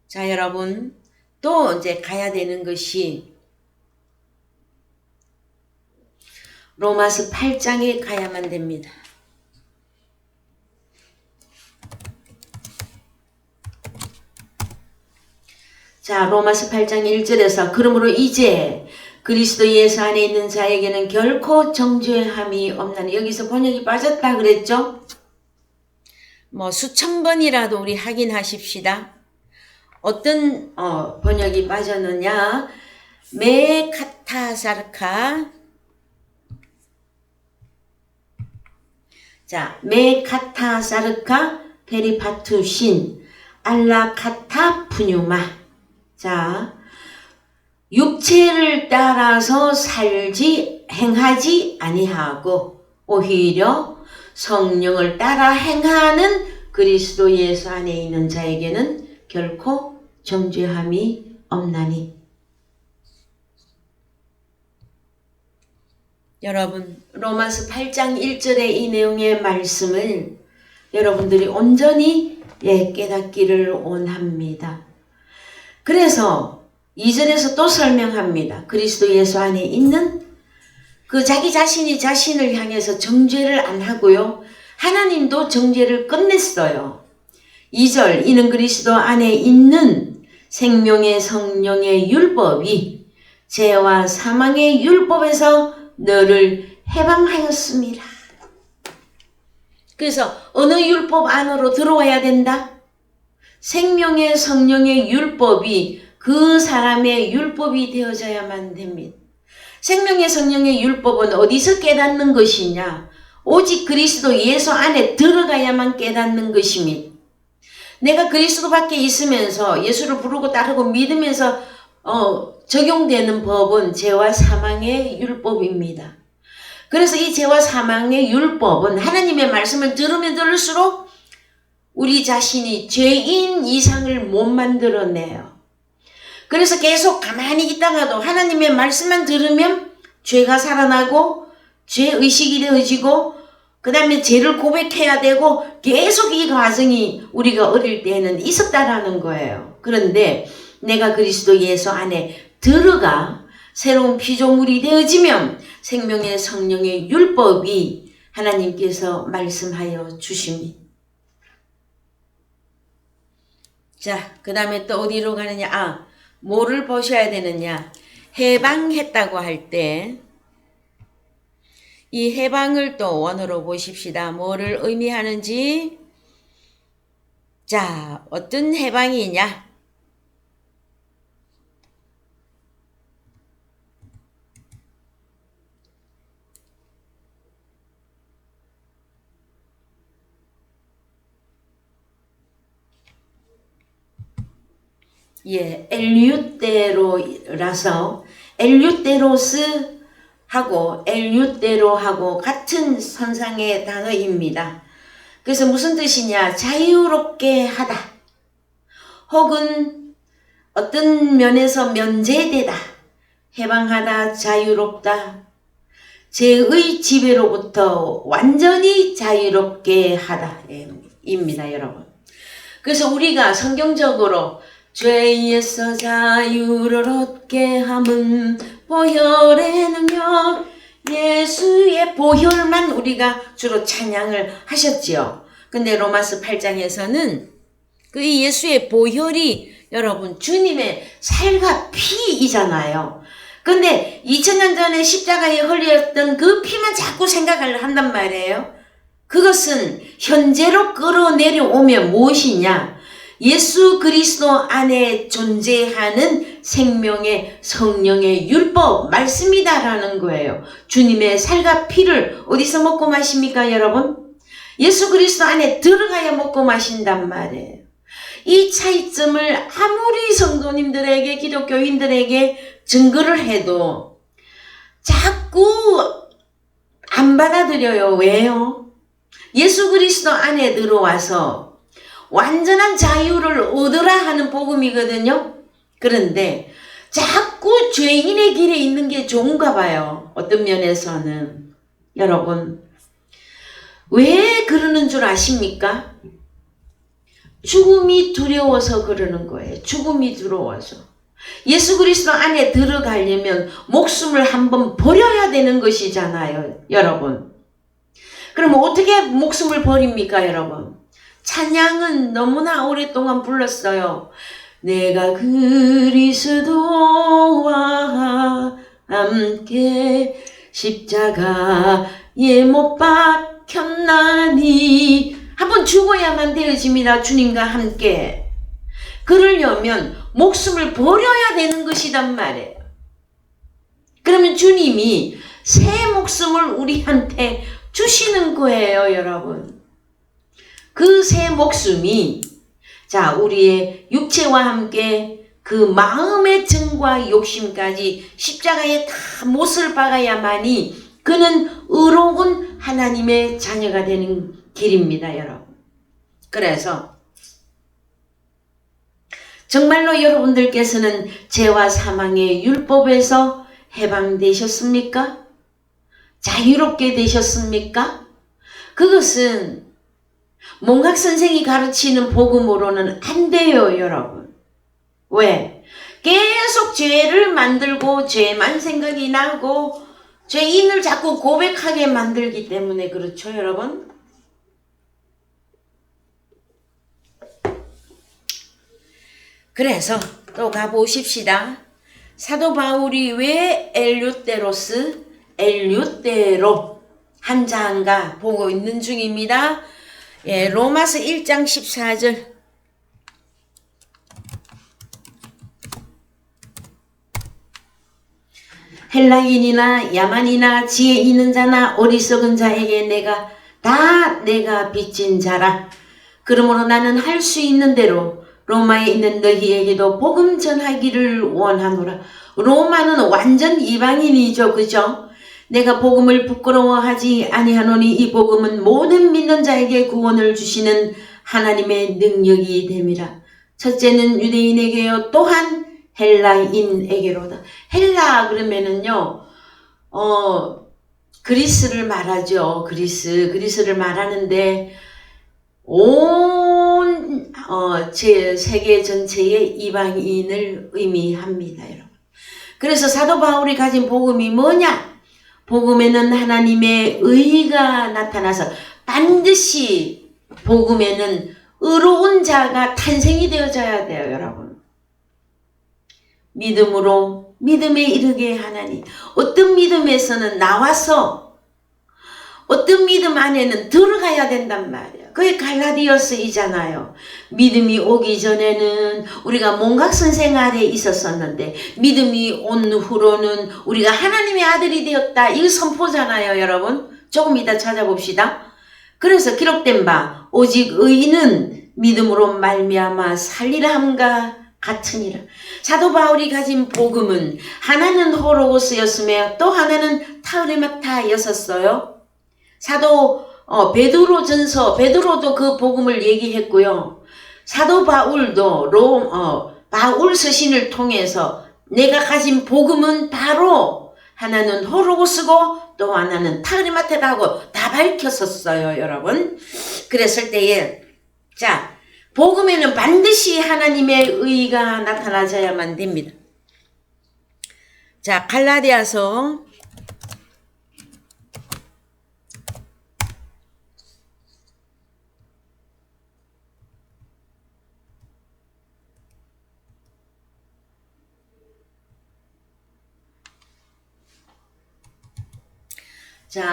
자, 여러분 또 이제 가야 되는 것이 로마서 8장에 가야만 됩니다. 자, 로마서 8장 1절에서 그러므로 이제 그리스도 예수 안에 있는 자에게는 결코 정죄함이 없나니, 여기서 번역이 빠졌다 그랬죠? 뭐 수천 번이라도 우리 확인하십시다. 어떤 번역이 빠졌느냐? 메카타사르카. 자, 메카타사르카 페리파투신 알라카타 푸뉴마. 자, 육체를 따라서 행하지 아니하고 오히려 성령을 따라 행하는 그리스도 예수 안에 있는 자에게는 결코 정죄함이 없나니. 여러분, 로마서 8장 1절의 이 내용의 말씀을 여러분들이 온전히 깨닫기를 원합니다. 그래서 2절에서 또 설명합니다. 그리스도 예수 안에 있는 그 자기 자신이 자신을 향해서 정죄를 안 하고요. 하나님도 정죄를 끝냈어요. 2절, 이는 그리스도 안에 있는 생명의 성령의 율법이 죄와 사망의 율법에서 너를 해방하였습니다. 그래서 어느 율법 안으로 들어와야 된다? 생명의 성령의 율법이 그 사람의 율법이 되어져야만 됩니다. 생명의 성령의 율법은 어디서 깨닫는 것이냐? 오직 그리스도 예수 안에 들어가야만 깨닫는 것입니다. 내가 그리스도 밖에 있으면서 예수를 부르고 따르고 믿으면서 적용되는 법은 죄와 사망의 율법입니다. 그래서 이 죄와 사망의 율법은 하나님의 말씀을 들으면 들을수록 우리 자신이 죄인 이상을 못 만들어내요. 그래서 계속 가만히 있다가도 하나님의 말씀만 들으면 죄가 살아나고 죄의식이 되어지고 그 다음에 죄를 고백해야 되고 계속 이 과정이 우리가 어릴 때는 있었다라는 거예요. 그런데 내가 그리스도 예수 안에 들어가 새로운 피조물이 되어지면 생명의 성령의 율법이 하나님께서 말씀하여 주십니다. 자, 그 다음에 또 어디로 가느냐? 뭐를 보셔야 되느냐? 해방했다고 할 때 이 해방을 또 원어로 보십시다. 뭐를 의미하는지. 자, 어떤 해방이냐? 엘유테로라서 엘유테로스하고 엘유테로하고 같은 선상의 단어입니다. 그래서 무슨 뜻이냐? 자유롭게 하다. 혹은 어떤 면에서 면제되다. 해방하다, 자유롭다. 죄의 지배로부터 완전히 자유롭게 하다. 입니다, 여러분. 그래서 우리가 성경적으로 죄에서 자유를 얻게 함은 보혈의 능력, 예수의 보혈만 우리가 주로 찬양을 하셨지요. 근데 로마서 8장에서는 그 예수의 보혈이 여러분 주님의 살과 피이잖아요. 근데 2000년 전에 십자가에 흘렸던 그 피만 자꾸 생각을 한단 말이에요. 그것은 현재로 끌어내려오면 무엇이냐? 예수 그리스도 안에 존재하는 생명의 성령의 율법 말씀이다라는 거예요. 주님의 살과 피를 어디서 먹고 마십니까, 여러분? 예수 그리스도 안에 들어가야 먹고 마신단 말이에요. 이 차이점을 아무리 성도님들에게, 기독교인들에게 증거를 해도 자꾸 안 받아들여요. 왜요? 예수 그리스도 안에 들어와서 완전한 자유를 얻으라 하는 복음이거든요. 그런데 자꾸 죄인의 길에 있는 게 좋은가 봐요. 어떤 면에서는. 여러분, 왜 그러는 줄 아십니까? 죽음이 두려워서 그러는 거예요. 죽음이 두려워서. 예수 그리스도 안에 들어가려면 목숨을 한번 버려야 되는 것이잖아요, 여러분. 그럼 어떻게 목숨을 버립니까, 여러분? 찬양은 너무나 오랫동안 불렀어요. 내가 그리스도와 함께 십자가에 못 박혔나니. 한번 죽어야만 되어집니다. 주님과 함께. 그러려면 목숨을 버려야 되는 것이란 말이에요. 그러면 주님이 새 목숨을 우리한테 주시는 거예요, 여러분. 그 새 목숨이 우리의 육체와 함께 그 마음의 증과 욕심까지 십자가에 다 못을 박아야만이 그는 의로운 하나님의 자녀가 되는 길입니다, 여러분. 그래서 정말로 여러분들께서는 죄와 사망의 율법에서 해방되셨습니까? 자유롭게 되셨습니까? 그것은 몽각 선생이 가르치는 복음으로는 안 돼요, 여러분. 왜? 계속 죄를 만들고 죄만 생각이 나고 죄인을 자꾸 고백하게 만들기 때문에 그렇죠, 여러분? 그래서 또 가보십시다. 사도 바울이 왜 엘류테로 한자한가 보고 있는 중입니다. 예, 로마서 1장 14절. 헬라인이나 야만이나 지혜 있는 자나 어리석은 자에게 내가 빚진 자라. 그러므로 나는 할 수 있는 대로 로마에 있는 너희에게도 복음 전하기를 원하노라. 로마는 완전 이방인이죠, 그죠? 내가 복음을 부끄러워하지 아니하노니 이 복음은 모든 믿는 자에게 구원을 주시는 하나님의 능력이 됨이라. 첫째는 유대인에게요, 또한 헬라인에게로다. 헬라 그러면은요, 그리스를 말하죠. 그리스를 말하는데 온 세계 전체의 이방인을 의미합니다, 여러분. 그래서 사도 바울이 가진 복음이 뭐냐? 복음에는 하나님의 의가 나타나서 반드시 복음에는 의로운 자가 탄생이 되어져야 돼요, 여러분. 믿음으로 믿음에 이르게 하나니. 어떤 믿음에서는 나와서 어떤 믿음 안에는 들어가야 된단 말이에요. 그게 갈라디아서이잖아요. 믿음이 오기 전에는 우리가 몽각 선생 아래 있었었는데 믿음이 온 후로는 우리가 하나님의 아들이 되었다. 이거 선포잖아요, 여러분. 조금 이따 찾아봅시다. 그래서 기록된 바 오직 의인은 믿음으로 말미암아 살리라 함과 같으니라. 사도 바울이 가진 복음은 하나는 호로고스였으며 또 하나는 타우리마타였었어요. 사도 베드로도 그 복음을 얘기했고요. 사도 바울도 바울 서신을 통해서 내가 가진 복음은 바로 하나는 호로고스고 또 하나는 타우리마타라고 다 밝혔었어요, 여러분. 그랬을 때에 복음에는 반드시 하나님의 의가 나타나져야만 됩니다.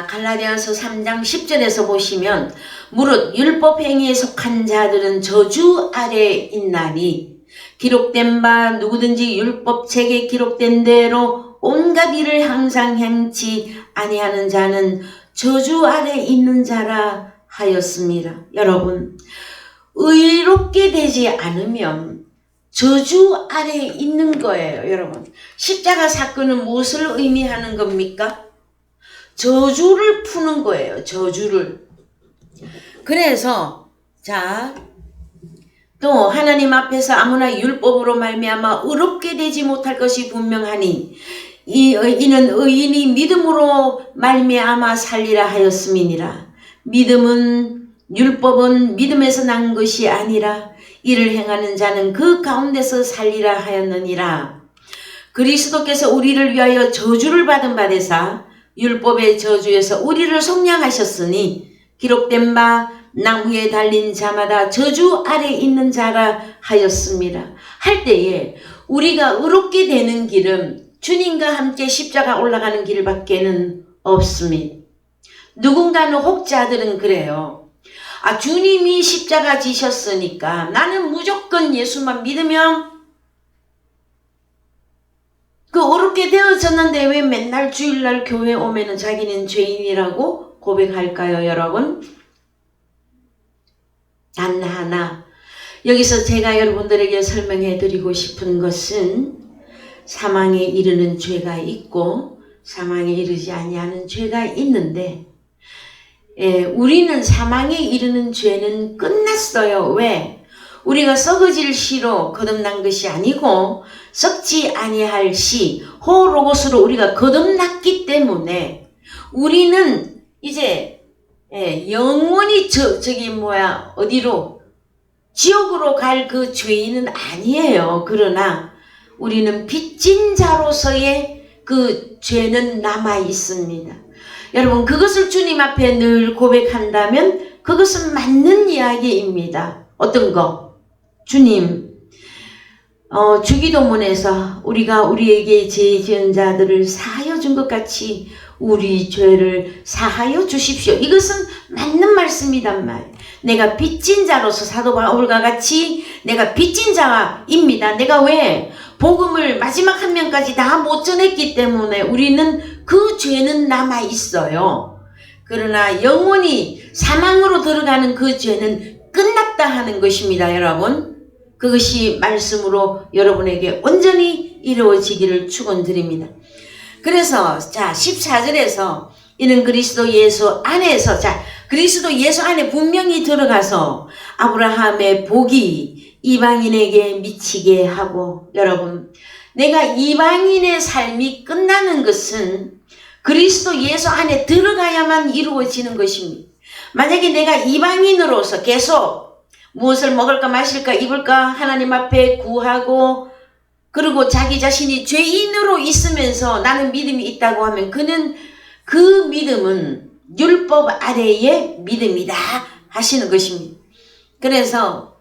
갈라디아서 3장 10절에서 보시면 무릇 율법행위에 속한 자들은 저주 아래에 있나니 기록된 바 누구든지 율법책에 기록된 대로 온갖 일을 항상 행치 아니하는 자는 저주 아래에 있는 자라 하였습니다. 여러분, 의롭게 되지 않으면 저주 아래에 있는 거예요, 여러분. 십자가 사건은 무엇을 의미하는 겁니까? 저주를 푸는 거예요. 저주를. 그래서 또 하나님 앞에서 아무나 율법으로 말미암아 의롭게 되지 못할 것이 분명하니 이는 의인이 믿음으로 말미암아 살리라 하였음이니라. 율법은 믿음에서 난 것이 아니라 이를 행하는 자는 그 가운데서 살리라 하였느니라. 그리스도께서 우리를 위하여 저주를 받은 바 되사 율법의 저주에서 우리를 속량하셨으니 기록된 바 나무에 달린 자마다 저주 아래 있는 자라 하였습니다. 할 때에 우리가 의롭게 되는 길은 주님과 함께 십자가 올라가는 길밖에는 없습니다. 누군가는 혹자들은 그래요. 아, 주님이 십자가 지셨으니까 나는 무조건 예수만 믿으면 그 어렵게 되어졌는데 왜 맨날 주일날 교회 오면은 자기는 죄인이라고 고백할까요, 여러분? 단 하나, 여기서 제가 여러분들에게 설명해 드리고 싶은 것은 사망에 이르는 죄가 있고 사망에 이르지 아니하는 죄가 있는데, 우리는 사망에 이르는 죄는 끝났어요. 왜? 우리가 썩어질 시로 거듭난 것이 아니고 썩지 아니할 시 호로고스로 우리가 거듭났기 때문에 우리는 이제 영원히 어디로 지옥으로 갈 그 죄인은 아니에요. 그러나 우리는 빚진 자로서의 그 죄는 남아 있습니다. 여러분, 그것을 주님 앞에 늘 고백한다면 그것은 맞는 이야기입니다. 어떤 거? 주님, 주기도문에서 우리가 우리에게 죄 지은 자들을 사하여 준 것 같이 우리 죄를 사하여 주십시오. 이것은 맞는 말씀이란 말이에요. 내가 빚진 자로서 사도 바울과 같이 내가 빚진 자입니다. 내가 왜? 복음을 마지막 한 명까지 다 못 전했기 때문에 우리는 그 죄는 남아 있어요. 그러나 영원히 사망으로 들어가는 그 죄는 끝났다 하는 것입니다, 여러분. 그것이 말씀으로 여러분에게 온전히 이루어지기를 축원드립니다. 그래서 14절에서 이는 그리스도 예수 안에서, 그리스도 예수 안에 분명히 들어가서 아브라함의 복이 이방인에게 미치게 하고, 여러분, 내가 이방인의 삶이 끝나는 것은 그리스도 예수 안에 들어가야만 이루어지는 것입니다. 만약에 내가 이방인으로서 계속 무엇을 먹을까 마실까 입을까 하나님 앞에 구하고 그리고 자기 자신이 죄인으로 있으면서 나는 믿음이 있다고 하면 그는 그 믿음은 율법 아래의 믿음이다 하시는 것입니다. 그래서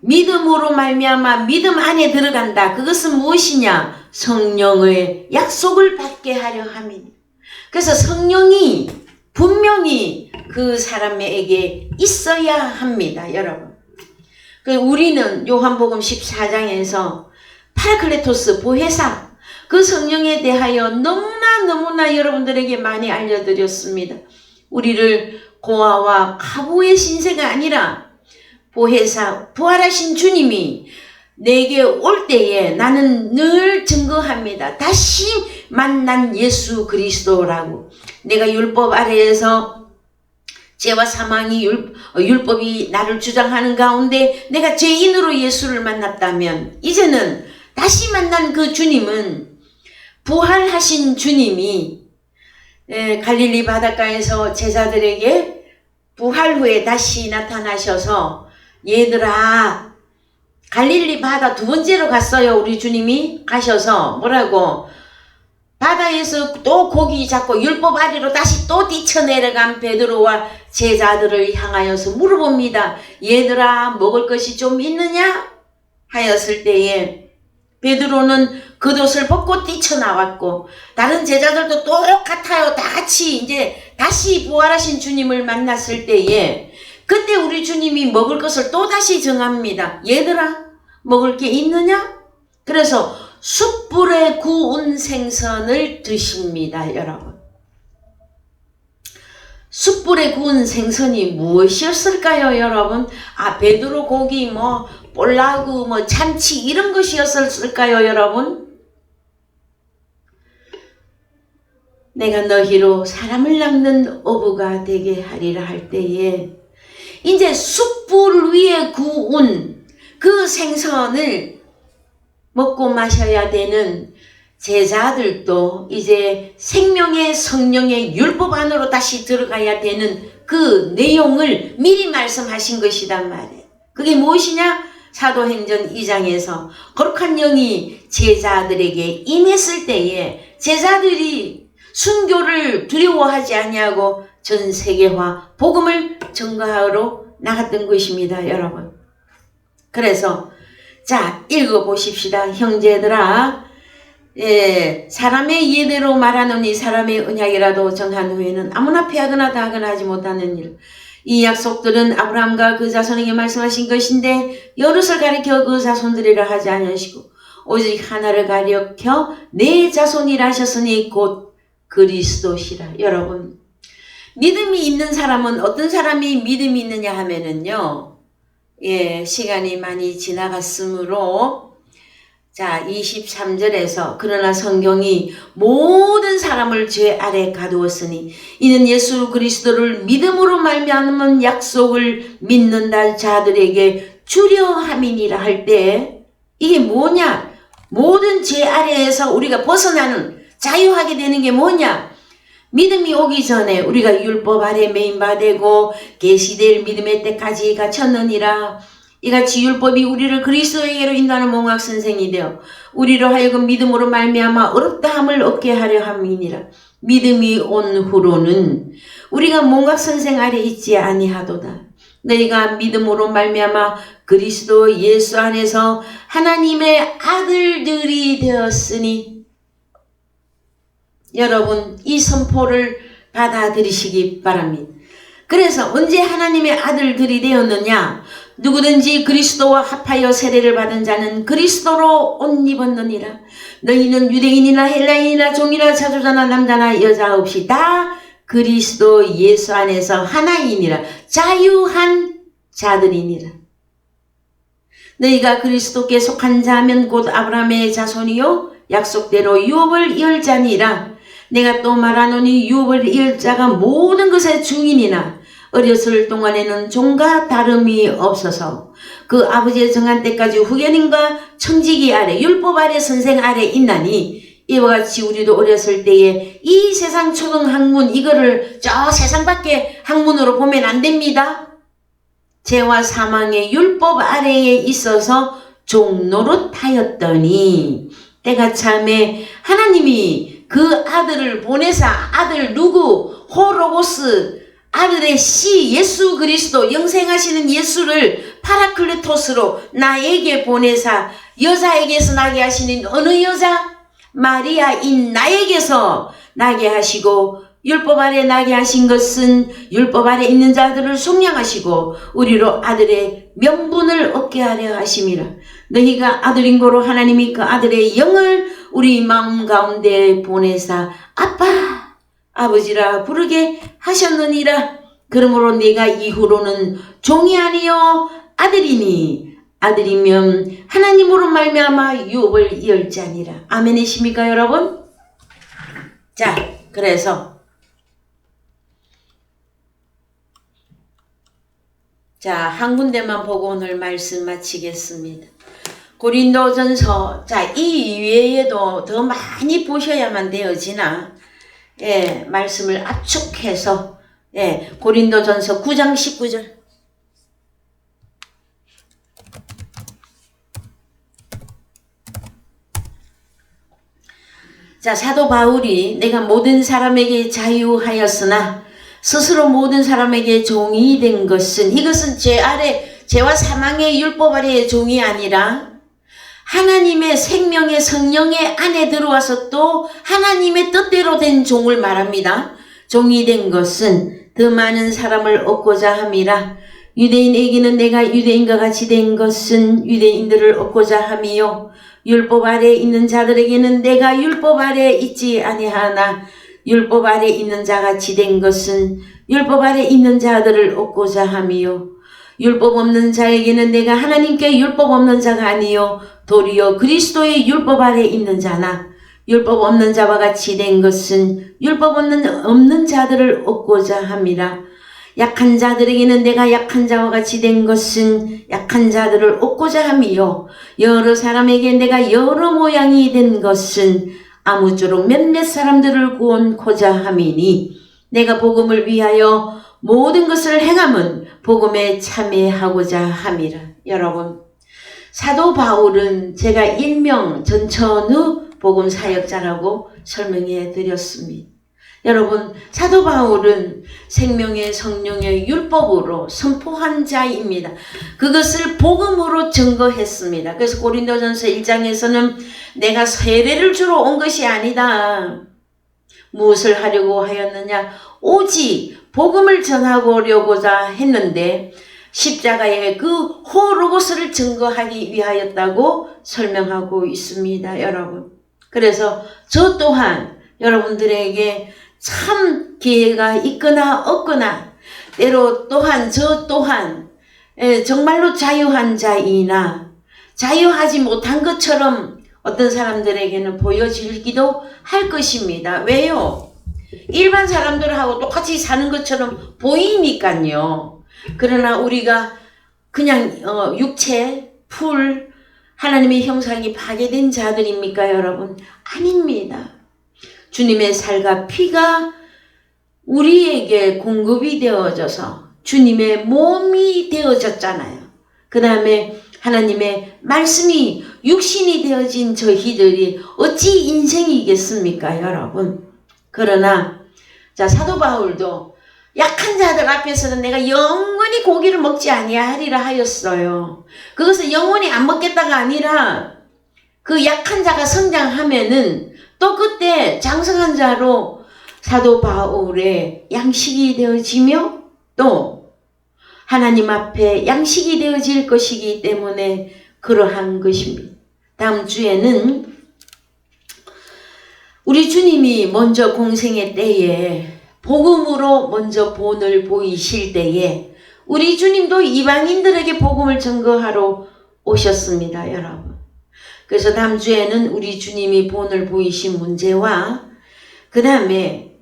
믿음으로 말미암아 믿음 안에 들어간다. 그것은 무엇이냐? 성령의 약속을 받게 하려 함이니. 그래서 성령이 분명히 그 사람에게 있어야 합니다, 여러분. 우리는 요한복음 14장에서 파라클레토스 보혜사 그 성령에 대하여 너무나 여러분들에게 많이 알려드렸습니다. 우리를 고아와 과부의 신세가 아니라 보혜사 부활하신 주님이 내게 올 때에 나는 늘 증거합니다. 다시 만난 예수 그리스도라고. 내가 율법 아래에서 죄와 사망이 율법이 나를 주장하는 가운데 내가 죄인으로 예수를 만났다면 이제는 다시 만난 그 주님은 부활하신 주님이 갈릴리 바닷가에서 제자들에게 부활 후에 다시 나타나셔서 얘들아 갈릴리 바다 두 번째로 갔어요. 우리 주님이 가셔서 뭐라고? 바다에서 또 고기 잡고 율법 아래로 다시 또 뛰쳐내려간 베드로와 제자들을 향하여서 물어봅니다. 얘들아 먹을 것이 좀 있느냐? 하였을 때에 베드로는 겉옷을 벗고 뛰쳐나왔고 다른 제자들도 똑같아요. 다 같이 이제 다시 부활하신 주님을 만났을 때에 그때 우리 주님이 먹을 것을 또다시 정합니다. 얘들아 먹을 게 있느냐? 그래서 숯불에 구운 생선을 드십니다, 여러분. 숯불에 구운 생선이 무엇이었을까요, 여러분? 베드로 고기, 볼라구, 참치 이런 것이었을까요, 여러분? 내가 너희로 사람을 낚는 어부가 되게 하리라 할 때에 이제 숯불 위에 구운 그 생선을 먹고 마셔야 되는 제자들도 이제 생명의 성령의 율법 안으로 다시 들어가야 되는 그 내용을 미리 말씀하신 것이란 말이에요. 그게 무엇이냐? 사도행전 2장에서 거룩한 영이 제자들에게 임했을 때에 제자들이 순교를 두려워하지 아니하고 전 세계화 복음을 전가하러 나갔던 것입니다, 여러분. 그래서 자, 읽어보십시다. 형제들아, 사람의 예대로 말하노니 사람의 언약이라도 정한 후에는 아무나 패하거나 다하거나 하지 못하는 일. 이 약속들은 아브라함과 그 자손에게 말씀하신 것인데 여럿을 가리켜 그 자손들이라 하지 아니하시고 오직 하나를 가리켜 내 자손이라 하셨으니 곧 그리스도시라. 여러분, 믿음이 있는 사람은 어떤 사람이 믿음이 있느냐 하면은요, 시간이 많이 지나갔으므로, 자, 23절에서 그러나 성경이 모든 사람을 죄 아래 가두었으니 이는 예수 그리스도를 믿음으로 말미암은 약속을 믿는다 자들에게 주려 함이니라 할 때, 이게 뭐냐? 모든 죄 아래에서 우리가 벗어나는, 자유하게 되는 게 뭐냐? 믿음이 오기 전에 우리가 율법 아래 매인바되고 계시될 믿음의 때까지 갇혔느니라. 이같이 율법이 우리를 그리스도에게로 인도하는 몽학 선생이 되어 우리로 하여금 믿음으로 말미암아 어렵다함을 얻게 하려 함이니라. 믿음이 온 후로는 우리가 몽학 선생 아래 있지 아니하도다. 너희가 믿음으로 말미암아 그리스도 예수 안에서 하나님의 아들들이 되었으니, 여러분 이 선포를 받아들이시기 바랍니다. 그래서 언제 하나님의 아들들이 되었느냐? 누구든지 그리스도와 합하여 세례를 받은 자는 그리스도로 옷 입었느니라. 너희는 유대인이나 헬라인이나 종이나 자주자나 남자나 여자 없이 다 그리스도 예수 안에서 하나이니라. 자유한 자들이니라. 너희가 그리스도께 속한 자면 곧 아브라함의 자손이요 약속대로 유업을 이을 자니라. 내가 또 말하노니 유업을 이을 자가 모든 것의 중인이나 어렸을 동안에는 종과 다름이 없어서 그 아버지의 정한 때까지 후견인과 청지기 아래 율법 아래 선생 아래 있나니, 이와 같이 우리도 어렸을 때에 이 세상 초등학문 이거를 저 세상 밖에 학문으로 보면 안 됩니다. 죄와 사망의 율법 아래에 있어서 종노릇하였더니 때가 참에 하나님이 그 아들을 보내사, 아들 누구? 호로고스, 아들의 씨 예수 그리스도, 영생하시는 예수를 파라클레토스로 나에게 보내사 여자에게서 나게 하시는 어느 여자? 마리아인 나에게서 나게 하시고, 율법 아래 나게 하신 것은 율법 아래 있는 자들을 속량하시고 우리로 아들의 명분을 얻게 하려 하심이라. 너희가 아들인 고로 하나님이 그 아들의 영을 우리 마음 가운데 보내사 아빠 아버지라 부르게 하셨느니라. 그러므로 네가 이후로는 종이 아니요 아들이니 아들이면 하나님으로 말미암아 유업을 이을 자니라. 아멘이십니까 여러분? 자, 그래서 한 군데만 보고 오늘 말씀 마치겠습니다. 고린도전서, 이 이외에도 더 많이 보셔야만 되어지나, 말씀을 압축해서, 고린도전서 9장 19절. 사도 바울이 내가 모든 사람에게 자유하였으나 스스로 모든 사람에게 종이 된 것은, 이것은 죄와 사망의 율법 아래의 종이 아니라 하나님의 생명의 성령의 안에 들어와서 또 하나님의 뜻대로 된 종을 말합니다. 종이 된 것은 더 많은 사람을 얻고자 함이라. 유대인에게는 내가 유대인과 같이 된 것은 유대인들을 얻고자 함이요 율법 아래에 있는 자들에게는 내가 율법 아래에 있지 아니하나 율법 아래 있는 자같이 된 것은 율법 아래 있는 자들을 얻고자 함이요 율법 없는 자에게는 내가 하나님께 율법 없는 자가 아니요 도리어 그리스도의 율법 아래 있는 자나 율법 없는 자와 같이 된 것은 율법 없는 자들을 얻고자 함이라. 약한 자들에게는 내가 약한 자와 같이 된 것은 약한 자들을 얻고자 함이요 여러 사람에게 내가 여러 모양이 된 것은 아무쪼록 몇몇 사람들을 구원코자 함이니 내가 복음을 위하여 모든 것을 행함은 복음에 참여하고자 함이라. 여러분, 사도 바울은 제가 일명 전천후 복음 사역자라고 설명해 드렸습니다. 여러분, 사도 바울은 생명의 성령의 율법으로 선포한 자입니다. 그것을 복음으로 증거했습니다. 그래서 고린도전서 1장에서는 내가 세례를 주러 온 것이 아니다. 무엇을 하려고 하였느냐? 오직 복음을 전하고려고자 했는데 십자가의 그 호로고스를 증거하기 위하였다고 설명하고 있습니다. 여러분. 그래서 저 또한 여러분들에게 참 기회가 있거나 없거나 때로 또한 저 또한 정말로 자유한 자이나 자유하지 못한 것처럼 어떤 사람들에게는 보여지기도 할 것입니다. 왜요? 일반 사람들하고 똑같이 사는 것처럼 보이니까요. 그러나 우리가 그냥 육체, 풀, 하나님의 형상이 파괴된 자들입니까, 여러분? 아닙니다. 주님의 살과 피가 우리에게 공급이 되어져서 주님의 몸이 되어졌잖아요. 그 다음에 하나님의 말씀이 육신이 되어진 저희들이 어찌 인생이겠습니까, 여러분? 그러나 자, 사도 바울도 약한 자들 앞에서는 내가 영원히 고기를 먹지 아니하리라 하였어요. 그것은 영원히 안 먹겠다가 아니라 그 약한 자가 성장하면은 또 그때 장성한 자로 사도 바울의 양식이 되어지며 또 하나님 앞에 양식이 되어질 것이기 때문에 그러한 것입니다. 다음 주에는 우리 주님이 먼저 공생의 때에 복음으로 먼저 본을 보이실 때에 우리 주님도 이방인들에게 복음을 증거하러 오셨습니다, 여러분. 그래서 다음 주에는 우리 주님이 본을 보이신 문제와 그 다음에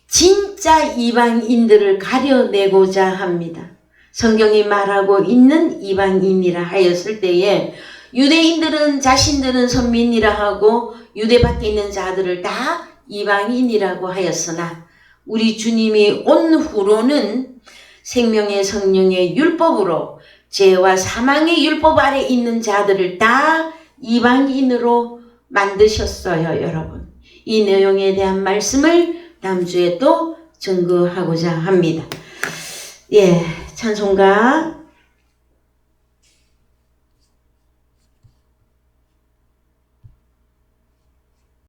진짜 이방인들을 가려내고자 합니다. 성경이 말하고 있는 이방인이라 하였을 때에 유대인들은 자신들은 선민이라 하고 유대 밖에 있는 자들을 다 이방인이라고 하였으나 우리 주님이 온 후로는 생명의 성령의 율법으로 죄와 사망의 율법 아래 있는 자들을 다 이방인으로 만드셨어요, 여러분. 이 내용에 대한 말씀을 다음 주에 또 증거하고자 합니다. 예, 찬송가